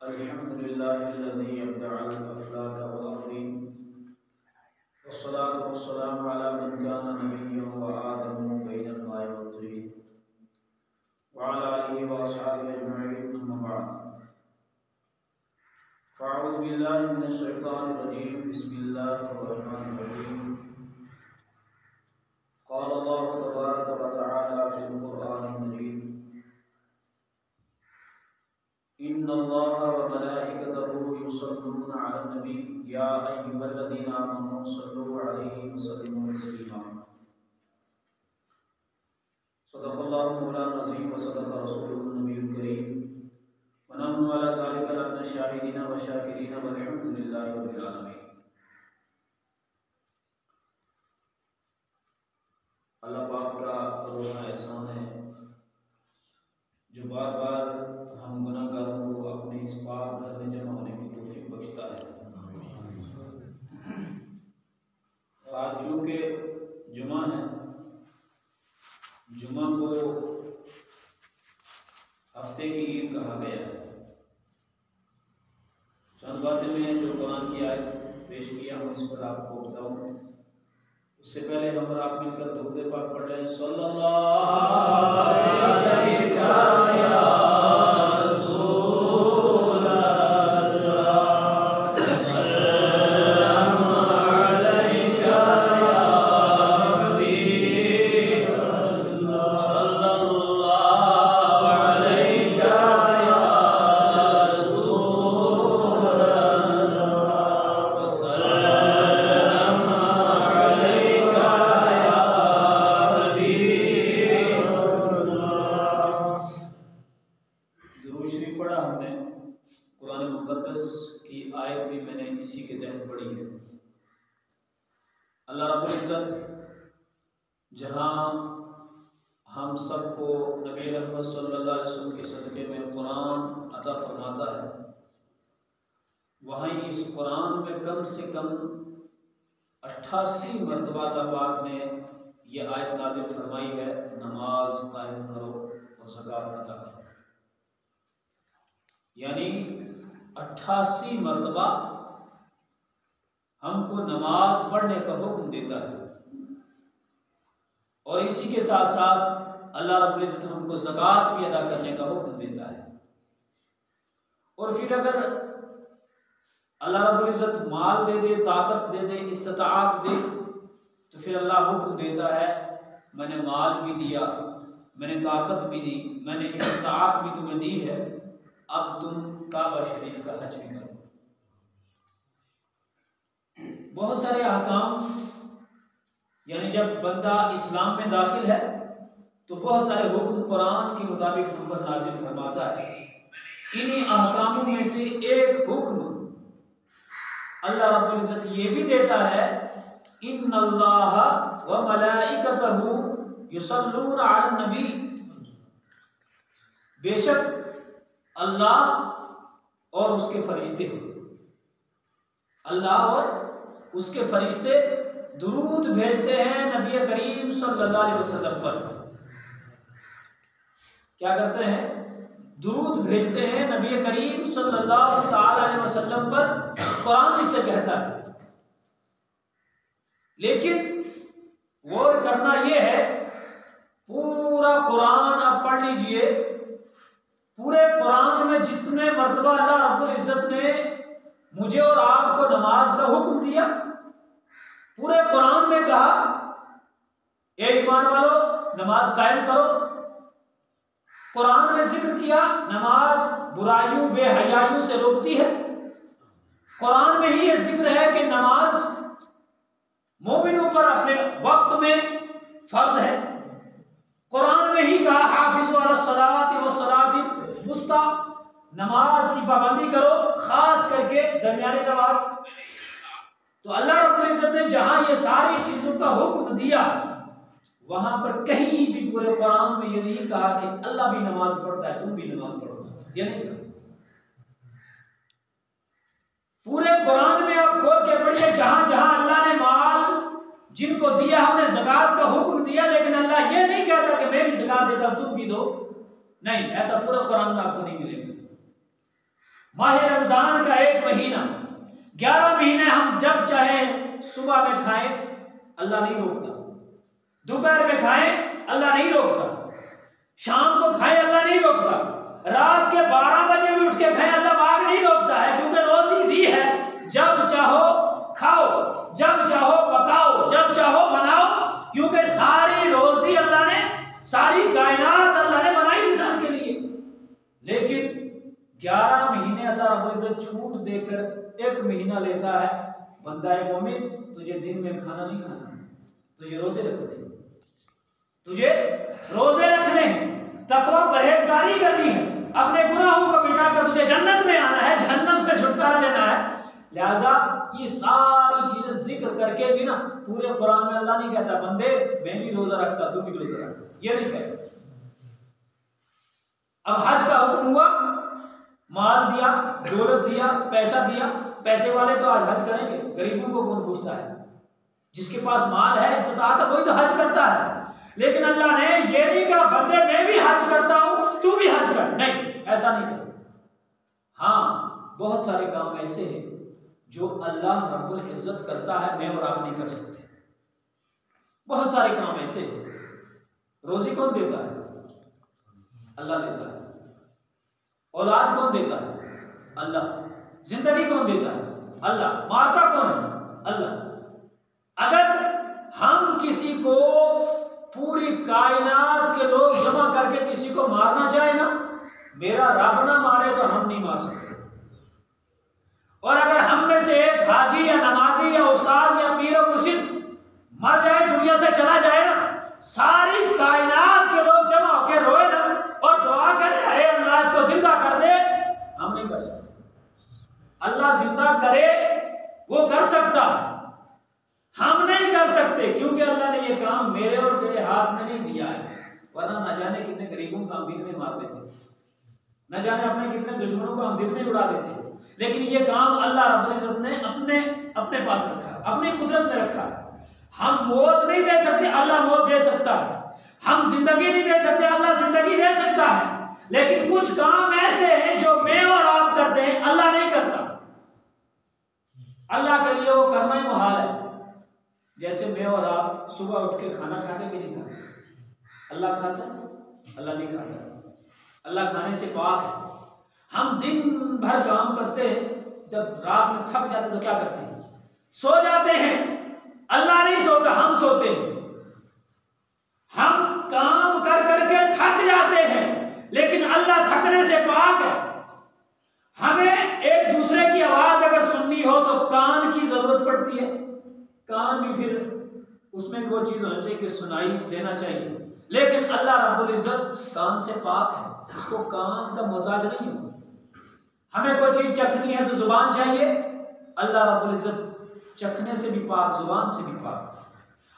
अल्हम्दुलिल्लाहिल्लज़ी अब्दअल अफ़लाक वल अज़ीम वस्सलातु वस्सलामु अला मन काना नबिय्यन व आदमु बैनल माइ वत्तीन व अला आलिहि व अस्हाबिहि अजमईन अम्मा बअद फ़अऊज़ु बिल्लाहि मिनश शैतानिर रजीम बिस्मिल्लाहिर रहमानिर रहीम क़ाल अल्लाहु तबारक व तआला फ़िल क़ुरआनिल मजीद इन्नल्लाहा व मलाइकतहु युसल्लूना अलन नबी या अय्युहल्लज़ीना आमनू सल्लू अलैहि व सल्लिमू तस्लीमा सदक़ल्लाहु मौलाना अज़ीम व सदक़ रसूलुहुन नबियुल करीम व नहनु अला ज़ालिका लमिन शाहिदीन व शाकिरीन वल्हम्दुलिल्लाहि रब्बिल आलमीन। अल्लाह पाक का करोड़ों एहसान है जो बार बार हम गुनाहगारों को अपने इस पाक घर में जमा होने की तौफीक बख्शता है। आज चूँकि जुमा है, जुमा को हफ्ते की ईद कहा गया है। चंद बातें मैं जो कुरान की आयत पेश किया हूँ इस पर आपको बताऊँ। उससे पहले हम और आप मिलकर दुरूद पाक पढ़ रहे हैं सल्लल्लाहु अलैहि कम से कम 88 मरतबा अल्लाह पाक ने यह आयत नाज़िल फरमाई है, नमाज कायम करो और ज़कात अदा करो। यानी 88 मरतबा हमको नमाज पढ़ने का हुक्म देता है और इसी के साथ साथ अल्लाह रब्बुल इज़्ज़त हमको ज़कात भी अदा करने का हुक्म देता है। और फिर अगर अल्लाह रब्बुल इज़्ज़त माल दे दे, ताकत दे दे, इस्तिताअत दे, तो फिर अल्लाह हुक्म देता है मैंने माल भी दिया, मैंने ताकत भी दी, मैंने इस्तिताअत भी तुम्हें दी है, अब तुम काबा शरीफ का हज भी करो। बहुत सारे अहकाम, यानी जब बंदा इस्लाम में दाखिल है तो बहुत सारे हुक्म कुरान के मुताबिक हम पर नाज़िल फरमाता है। इन्हीं अहकामों में से एक हुक्म अल्लाह रब्बुल इज़्ज़त ये भी देता है, इन्नल्लाहा व मलाइकतहु युसल्लूना अलन नबी, बेशक अल्लाह और उसके फरिश्ते, अल्लाह और उसके फरिश्ते दुरूद भेजते हैं नबी करीम सल्लल्लाहु अलैहि वसल्लम पर। क्या करते हैं? दुरूद भेजते हैं नबी करीम सल्लल्लाहु अलैहि वसल्लम पर। कुरान इससे कहता है, लेकिन वो करना ये है, पूरा कुरान आप पढ़ लीजिए, पूरे कुरान में जितने मर्तबा अल्लाह रब्बुल इज़्ज़त ने मुझे और आपको नमाज का हुक्म दिया, पूरे कुरान में कहा ए ईमान वालो नमाज कायम करो। कुरान में जिक्र किया नमाज बुराइयों बेहयाइयों से रोकती है। कुरान में ही ये जिक्र है कि नमाज मोमिनों पर अपने वक्त में फर्ज है। कुरान में ही कहा हाफिज़ु अला सलावाति व सलातिल वुस्ता, नमाज की पाबंदी करो, खास करके दरमियानी नमाज। तो अल्लाह रब्बुल इज़्ज़त ने जहां ये सारी चीजों का हुक्म दिया, वहां पर कहीं भी पूरे कुरान में ये नहीं कहा कि अल्लाह भी नमाज पढ़ता है तुम भी नमाज पढ़ो, ये नहीं कहा। पूरे कुरान में आप खोल के पढ़िए, जहां जहां अल्लाह ने माल जिनको दिया उन्हें ज़कात का हुक्म दिया, लेकिन अल्लाह ये नहीं दो, नहीं, ऐसा पूरा कुरान में आपको नहीं मिलेगा। माह रमजान का एक महीना, 11 महीने हम जब चाहे सुबह में खाएं, अल्लाह नहीं रोकता। दोपहर में खाएं, अल्लाह नहीं रोकता। शाम को खाएं, अल्लाह नहीं रोकता। रात के 12 बजे भी उठ के खाएं, अल्लाह पाक नहीं रोकता है, क्योंकि रोजी दी है। जब चाहो खाओ, जब चाहो पकाओ, जब चाहो बनाओ, क्योंकि सारी रोजी अल्लाह ने, सारी कायनात अल्लाह ने बनाई इंसान के लिए। लेकिन 11 महीने अल्लाह रब्बुल इज्जत छूट देकर 1 महीना लेता है, बंदा ए मोमिन, तुझे दिन में खाना नहीं खाना, तुझे रोजे रखने, तुझे रोजे रखने, तकवा परहेजगारी करनी है, अपने गुनाहों को मिटाकर तुझे जन्नत में आना है, जहन्नम से छुटकारा लेना है। लिहाजा ये सारी चीजें जिक्र करके भी ना, पूरे कुरान में अल्लाह नहीं कहता बंदे मैं भी रोजा रखता, तू भी रोजा रख, ये नहीं कहता। अब हज का हुक्म हुआ, माल दिया, दौलत दिया, पैसा दिया, पैसे वाले तो आज हज करेंगे, गरीबों को कौन पूछता है? जिसके पास माल है, इस्तिताअत है, वही तो हज करता है। लेकिन अल्लाह ने ये नहीं कहा बंदे मैं भी हज करता हूं, तू भी हज कर, नहीं, ऐसा नहीं कर। हाँ, बहुत सारे काम ऐसे हैं जो अल्लाह रब्बुल इज्जत करता है, मैं और आप नहीं कर सकते। बहुत सारे काम ऐसे हैं। रोजी कौन देता है? अल्लाह देता है। औलाद कौन देता है? अल्लाह। जिंदगी कौन देता है? अल्लाह। मारता कौन है? अल्लाह। अगर हम किसी को, पूरी कायनात के लोग जमा करके किसी को मारना चाहे ना, मेरा रब ना मारे तो हम नहीं मार सकते। और अगर हम में से एक हाजी या नमाजी या उस्ताद या पीर और मुर्शिद मर जाए, दुनिया से चला जाए ना, सारी कायनात के लोग जमा होकर रोए ना और दुआ करें अरे अल्लाह इसको जिंदा कर दे, हम नहीं कर सकते। अल्लाह जिंदा करे वो कर सकता, हम नहीं कर सकते, क्योंकि अल्लाह ने ये काम मेरे और तेरे हाथ में नहीं दिया है। वरना न जाने कितने गरीबों को हम दिन में मार देते, न जाने अपने कितने दुश्मनों को हम दिन में उड़ा देते। लेकिन ये काम अल्लाह रब्बुल इज्जत ने अपने पास रखा, अपनी कुदरत में रखा। हम मौत नहीं दे सकते, अल्लाह मौत दे सकता है। हम जिंदगी नहीं दे सकते, अल्लाह जिंदगी दे सकता है। लेकिन कुछ काम ऐसे हैं जो मैं और आप करते हैं, अल्लाह नहीं करता। अल्लाह के लिए वो करना ही मुहाल है। जैसे मैं और आप सुबह उठ के खाना खाते कि नहीं खाते? अल्लाह खाता है? अल्लाह नहीं खाता। अल्लाह खाने से पाक है। हम दिन भर काम करते हैं, जब रात में थक जाते तो क्या करते हैं? सो जाते हैं। अल्लाह नहीं सोता, हम सोते हैं। हम काम कर करके थक जाते हैं, लेकिन अल्लाह थकने से पाक है। हमें एक दूसरे की आवाज अगर सुननी हो तो कान की जरूरत पड़ती है। कान भी फिर उसमें वो चीज होनी चाहिए कि सुनाई देना चाहिए। लेकिन अल्लाह रब्बुल इज्जत कान से पाक है, उसको कान का मोहताज नहीं हो। हमें कोई चीज चखनी है तो जुबान चाहिए, अल्लाह रब्बुल इज्जत चखने से भी पाक, जुबान से भी पाक।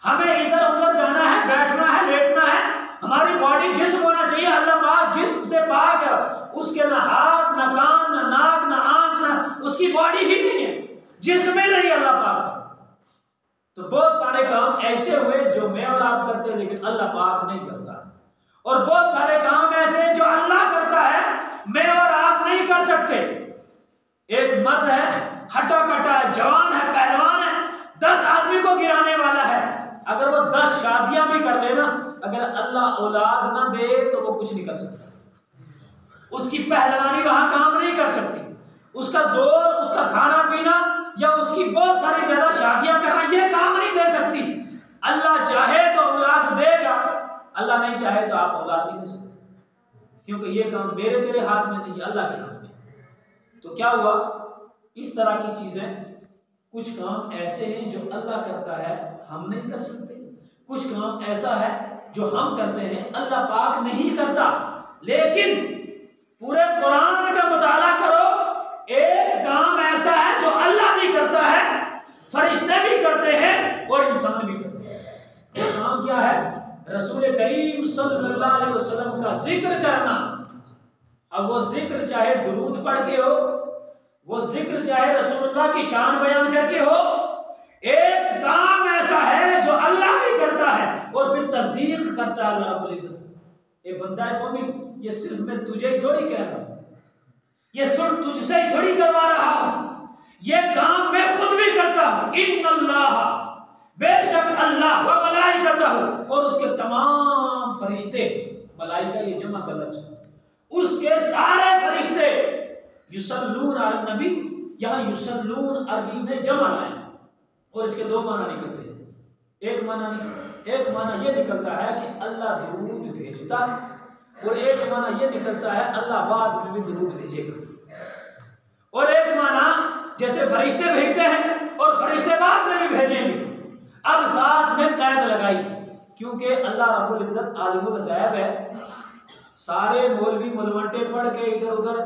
हमें इधर उधर जाना है, बैठना है, लेटना है, हमारी बॉडी जिस्म होना चाहिए, अल्लाह पाक जिस्म से पाक है। उसके ना हाथ, ना कान, ना नाक, ना आंख, ना उसकी बॉडी ही नहीं है, जिस्म में नहीं अल्लाह पाक। तो बहुत सारे काम ऐसे हुए जो मैं और आप करते हैं, लेकिन अल्लाह पाक नहीं करता। और बहुत सारे काम ऐसे जो अल्लाह करता है, मैं और आप नहीं कर सकते। एक मर्द है, हटा कटा है, जवान है, पहलवान है, 10 आदमी को गिराने वाला है। अगर वो 10 शादियां भी कर लेना, अगर अल्लाह औलाद ना दे तो वो कुछ नहीं कर सकता। उसकी पहलवानी वहां काम नहीं कर सकती। उसका जोर, उसका खाना पीना या उसकी बहुत सारी ज्यादा शादियां करना, ये काम नहीं दे सकती। अल्लाह चाहे तो औलाद देगा, अल्लाह नहीं चाहे तो आप औलाद नहीं दे सकते, क्योंकि ये काम मेरे तेरे हाथ में नहीं, अल्लाह के हाथ में। तो क्या हुआ? इस तरह की चीजें, कुछ काम ऐसे हैं जो अल्लाह करता है, हम नहीं कर सकते। कुछ काम ऐसा है जो हम करते हैं, अल्लाह पाक नहीं करता। लेकिन पूरे कुरान का मुताला करो, एक काम ऐसा है जो अल्लाह भी करता है, फरिश्ते भी करते हैं और इंसान भी करते हैं। वो काम क्या है? रसूल करीम सल्लल्लाहु अलैहि वसल्लम का जिक्र करना। अब वो जिक्र चाहे दुरूद पढ़ के हो, वो जिक्र चाहे रसूलुल्लाह की शान बयान करके हो, एक काम ऐसा है जो अल्लाह भी करता है और फिर तस्दीक करता है अल्लाह रब्बुल इज्जत। ए बंदा मोमिन, ये सिर्फ मैं तुझे ही थोड़ी कह रहा हूं, ये सिर्फ तुझसे ही थोड़ी करवा रहा हूं, ये काम मैं खुद भी करता हूं। इन्नल्लाह, बेशक अल्लाह, व मलाइकतहु, और उसके तमाम फरिश्ते, मलाइका ये जमा का लफ्ज़, उसके सारे फरिश्ते, युसल्लून अला नबी, यहां युसल्लून अरबी में जमा लाए और इसके दो माना निकलते हैं। एक माना ये निकलता है कि अल्लाह दुरूद भेजता है, और एक माना ये निकलता है अल्लाह बाद में भी दुरूद भेजेगा। और एक माना जैसे फरिश्ते भेजते हैं और फरिश्ते बाद में भी भेजेंगे। अब साथ में कैद लगाई, क्योंकि अल्लाह रब्बुल इज्जत आलिमुल गैब है। सारे मौलवी मुलवंटे पढ़ के इधर उधर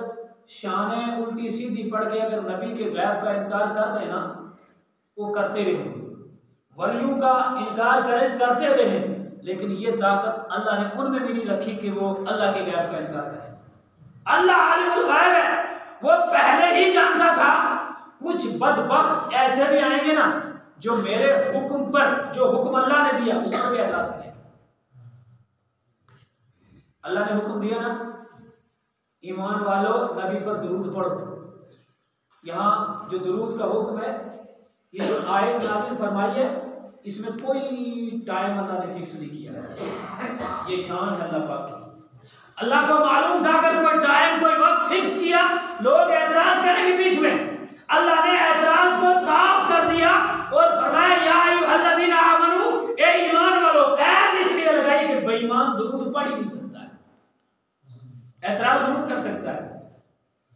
शाने उल्टी सीधी पढ़ के अगर नबी के गैब का इनकार कर देना, वो करते रहे, वलियों का इनकार करें करते रहे, लेकिन ये ताकत अल्लाह ने उनमें भी नहीं रखी कि वो अल्लाह के गैब का इनकार करें। अल्लाह आलिमुल गैब है, वो पहले ही जानता था। कुछ बदबख्त ऐसे भी आएंगे ना जो मेरे हुक्म पर, जो हुक्म अल्लाह ने दिया उस पर भी एतराज करेंगे। अल्लाह ने हुक्म दिया ना, ईमान वालों नबी पर दुरूद पढ़ो। यहाँ जो दुरूद का हुक्म है, ये जो आयत नाज़िल फरमाई है, इसमें कोई टाइम अल्लाह ने फिक्स नहीं किया। ये शान है अल्लाह पाक की। अल्लाह को मालूम था अगर कोई टाइम कोई वक्त फिक्स किया लोग एतराज करेंगे बीच में। अल्लाह ने एतराज को साफ कर दिया और फरमाया या अय्युहल्लज़ीना आमनू, ए ईमान वालों, कैद इसलिए लगाई कि बेईमान दुरूद पढ़ ही नहीं सकता है। एतराज जरूर कर सकता है,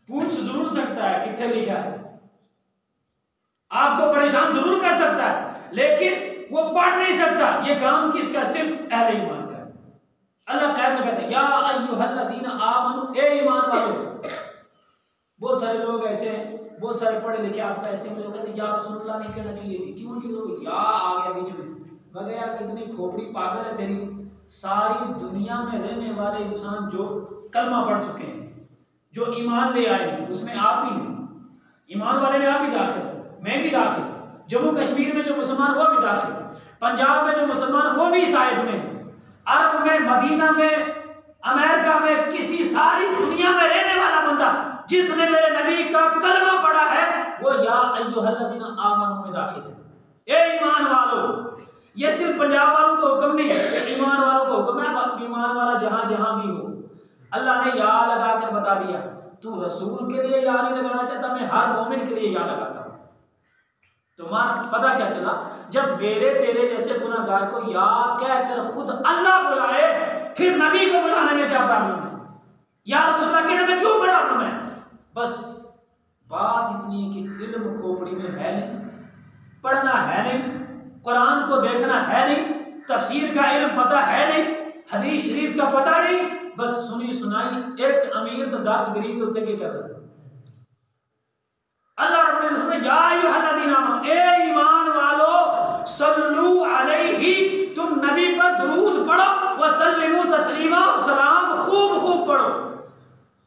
पूछ जरूर सकता है कितने लिखा है, आपको परेशान जरूर कर सकता है, लेकिन वो पढ़ नहीं सकता। ये काम किसका? सिर्फ अहले ईमान का है। अल्लाह कैद लगाता है या अय्युहल्लज़ीना आमनू, ए ईमान वालों। बहुत सारे लोग ऐसे हैं, बहुत सारे पढ़े लिखे आपका ऐसे में लोग कहते हैं या रसूलुल्लाह नहीं कहना चाहिए थी, क्यों नहीं लोग या आ गया बीच में। मगर यार कितनी खोपड़ी पागल है तेरी। सारी दुनिया में रहने वाले इंसान जो कलमा पढ़ चुके हैं, जो ईमान ले आए हैं, उसमें आप भी हैं। ईमान वाले में आप भी दाखिल, मैं भी दाखिल, जम्मू कश्मीर में जो मुसलमान वो भी दाखिल, पंजाब में जो मुसलमान वो भी इस आयत में, अरब में, मदीना में, अमेरिका में, किसी सारी दुनिया में रहने वाला बंदा जिसने मेरे नबी का कलमा पढ़ा है वो या अय्युहल्लज़ीना आमनू में दाखिल है। ए ईमान वालों, ये सिर्फ पंजाब वालों का हुक्म नहीं है, ईमान वालों का हुक्म है। ईमान वाला जहां जहां भी हो, अल्लाह ने या लगा कर बता दिया। तू रसूल के लिए या नहीं लगाना चाहता, मैं हर मोमिन के लिए या लगाता हूं। तो मान पता क्या चला, जब मेरे तेरे जैसे गुनाहगार को या कहकर खुद अल्लाह बुलाए, फिर नबी को बुलाने में क्या प्रॉब्लम है? या रसूलुल्लाह कहने में क्यों प्रॉब्लम है? बस बात इतनी है कि इल्म खोपड़ी में है नहीं, पढ़ना है नहीं, कुरान को देखना है नहीं, तफसीर का इल्म पता है नहीं, हदीस शरीफ का पता नहीं, बस सुनी सुनाई। एक अमीर तो 10 गरीब होते के कर रहे। अल्लाह रब्बुल इज्जत में या अय्युहल्लज़ीना आमनू, ए ईमान वालों, सल्लू अलैहि, तुम नबी पर दुरूद पढ़ो, व सल्लिमू तस्लीमा, सलाम खूब खूब पढ़ो।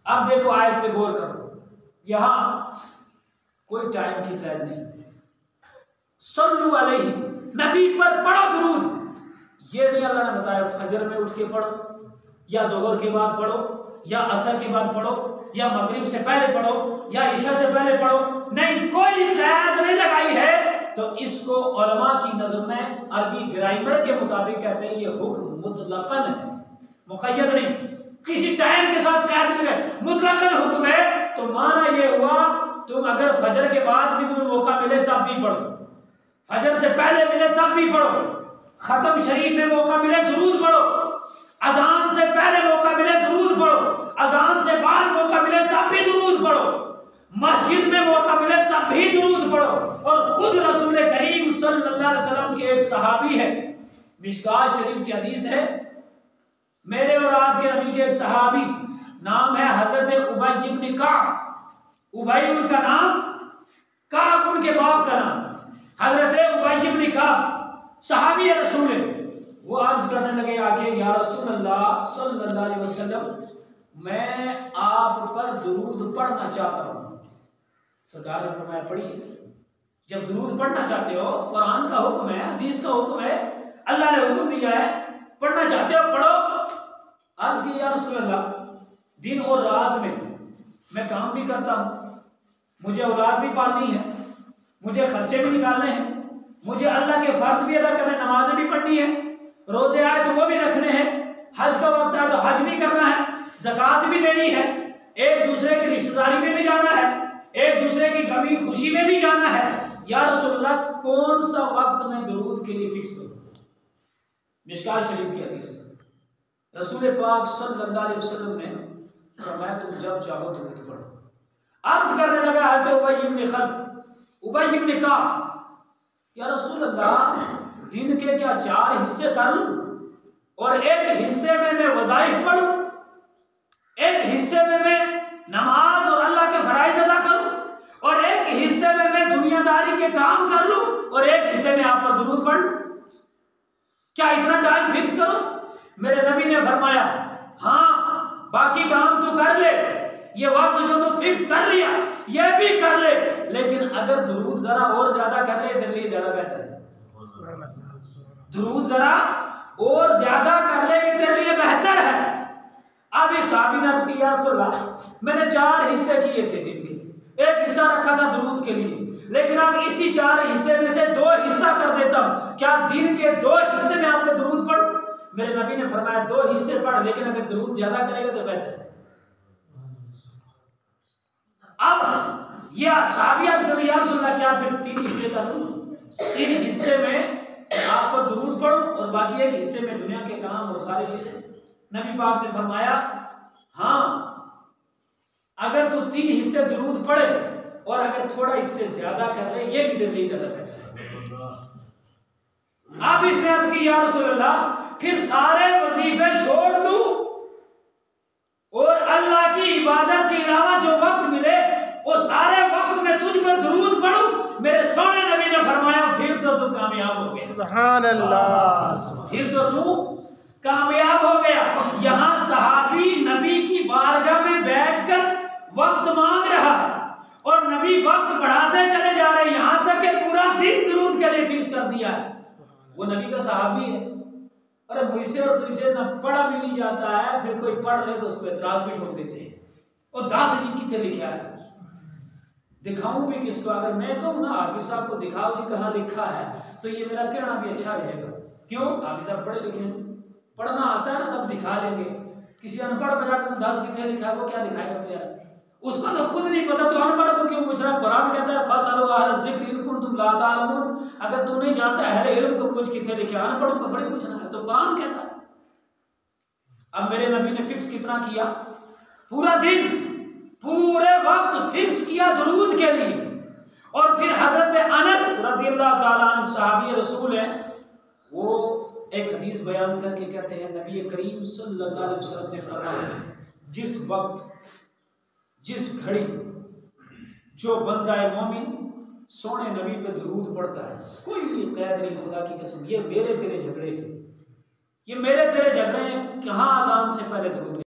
अब देखो आयत पे गौर करो, यहां कोई टाइम की कैद नहीं। सल्लू अलैहि, नबी पर पढ़ो दुरूद। ये नहीं अल्लाह ने बताया फजर में उठ के पढ़ो, या जोहर के बाद पढ़ो, या असर के बाद पढ़ो, या मगरिब से पहले पढ़ो, या ईशा से पहले पढ़ो। नहीं, कोई कैद नहीं लगाई है। तो इसको उलमा की नज़र में अरबी ग्रामर के मुताबिक कहते हैं ये हुक्म मुतलकन है, मुक़य्यद नहीं, किसी टाइम के साथ कैद नहीं है, मुतलकन हुक्म है। तो माना ये हुआ तुम अगर फजर के बाद भी तुम्हें मौका मिले तब भी पढ़ो, फजर से पहले मिले तब भी पढ़ो, खत्म शरीफ में मौका मिले दुरूद पढ़ो, अजान से पहले मौका मिले दुरूद पढ़ो, अजान से बाद मौका मिले तब भी दुरूद पढ़ो, मस्जिद में मौका मिले तब भी दुरूद पढ़ो। और खुद रसूल करीम सल्लल्लाहु अलैहि वसल्लम के एक सहाबी है, मिशकात शरीफ की हदीस है, मेरे और आपके नबी के एक सहाबी, नाम है हजरत उबई इब्न काब। उबई उनका नाम, काब उनके बाप का नाम, हजरत उबई इब्न काब सहाबी है रसूल। वो अर्ज करने लगे आके, या रसूलल्लाह सल्लल्लाहु अलैहि वसल्लम, मैं आप पर दुरूद पढ़ना चाहता हूँ। सरकार ने फरमाया पढ़िए। जब दुरूद पढ़ना चाहते हो, कुरान का हुक्म है, हदीस का हुक्म है, अल्लाह ने हुक्म दिया है, पढ़ना चाहते हो पढ़ो। अर्ज की या रसूल अल्लाह, दिन और रात में मैं काम भी करता हूँ, मुझे औलाद भी पालनी है, मुझे खर्चे भी निकालने हैं, मुझे अल्लाह के फर्ज भी अदा करने, नमाजें भी पढ़नी है, रोजे आए तो वो भी रखने हैं, हज का वक्त आए तो हज भी करना है, ज़कात भी देनी है, एक दूसरे की रिश्तेदारी में भी जाना है, एक दूसरे की गमी खुशी में भी जाना है। या रसूलुल्लाह, कौन सा वक्त मैं दुरूद के लिए फिक्स करूं? मिशकात शरीफ की हदीस है, रसूल पाक सल्लल्लाहु अलैहि वसल्लम ने फरमाया, तुम जब चाहो दुरूद पढ़ो। अर्ज करने लगा हज़रत उबय इब्न कअब, या रसूल अल्लाह, दिन के क्या 4 हिस्से कर लूं और एक हिस्से में मैं वज़ाइफ पढ़ूं, एक हिस्से में मैं नमाज और अल्लाह के फराइज़ अदा करूं, और एक हिस्से में मैं दुनियादारी के काम कर लूं, और एक हिस्से में आप पर दुरूद पढ़ लूं? क्या इतना टाइम फिक्स करूं? मेरे नबी ने फरमाया, हाँ, बाकी काम तू कर ले, ये वक्त जो तू फिक्स कर लिया ये भी कर ले, लेकिन अगर दुरूद जरा और ज्यादा कर ले तेरे लिए ज्यादा बेहतर है। दुरूद जरा और ज्यादा कर ले तेरे लिए बेहतर है। अब इस साहबी ने अर्ज किया, मैंने 4 हिस्से किए थे दिन के, एक हिस्सा रखा था दुरूद के लिए, लेकिन अब इसी 4 हिस्से में से 2 हिस्सा कर देता हूं, क्या दिन के 2 हिस्से में आपने दुरूद पढ़ो? मेरे नबी ने फरमाया 2 हिस्से पढ़, लेकिन अगर दुरूद ज्यादा करेगा तो बेहतर है। अब यह साहबी अर्ज कर, या रसूल अल्लाह, क्या फिर 3 हिस्से कर दूं? 3 हिस्से में आप पर दुरूद पढ़ो और बाकी एक हिस्से में दुनिया के काम और सारी चीजें? नबी पाक ने फरमाया, हाँ, अगर तू 3 हिस्से दुरूद पढ़े और अगर थोड़ा इससे ज्यादा कर ले, ये भी तेरे लिए ज्यादा बेहतर है। अब इसने अर्ज की, या रसूल अल्लाह, फिर सारे वजीफे छोड़ दूं और अल्लाह की इबादत के अलावा जो वक्त मिले वो सारे वक्त में तुझ पर दुरूद पढ़ूं? मेरे सोने नबी ने फरमाया, फिर तो तू कामयाब हो गया। सुभान अल्लाह, फिर तो तू कामयाब हो गया। यहां सहाबी नबी की बारगाह में बैठकर वक्त मांग रहा है और नबी वक्त बढ़ाते चले जा रहे हैं, यहां तक कि पूरा दिन दुरूद के लिए फिक्स कर दिया है। वो नबी का सहाबी है। अरे मुझसे और तुझसे न पढ़ा भी नहीं जाता है, फिर कोई पढ़ ले तो उसको एतराज भी ठोक देते हैं, और 10 जी कितने लिखा है, दिखाऊं भी किसको? अगर मैं कहूँ ना हाफिज साहब को दिखाओ जी कहाँ लिखा है, तो ये मेरा कहना भी अच्छा रहेगा। क्यों? हाफिज साहब पढ़े लिखे हैं, पढ़ना आता है ना, तब दिखा लेंगे। किसी अनपढ़ को जाकर 10 कितने लिखा है, वो क्या दिखाएगा बेचारा? उसको तो खुद नहीं पता, तो अनपढ़ को क्यों पूछ रहा? कुरान कहता है, फसअलू अहल ज़िक्र इन कुंतुम ला तालमून। अगर तू नहीं जानता अहले इल्म को पूछ कितने लिखे, अनपढ़ को थोड़ी पूछना है, तो कुरान कहता है। अब मेरे नबी ने फिक्स कितना किया? पूरा दिन, पूरे वक्त फिक्स किया दुरूद के लिए। और फिर हजरत अनस रज़ियल्लाहु ताला अन्हु सहाबी रसूल है, वो एक हदीस बयान करके कहते हैं, नबी करीम सल्लल्लाहु अलैहि वसल्लम ने फरमाया, जिस वक्त, जिस घड़ी जो बंदा मोमिन सोने नबी पे दुरूद पढ़ता है, कोई कैद नहीं, खुदा की कसम, ये मेरे तेरे झगड़े हैं, ये मेरे तेरे झगड़े हैं, कहाँ आजान से पहले दुरूद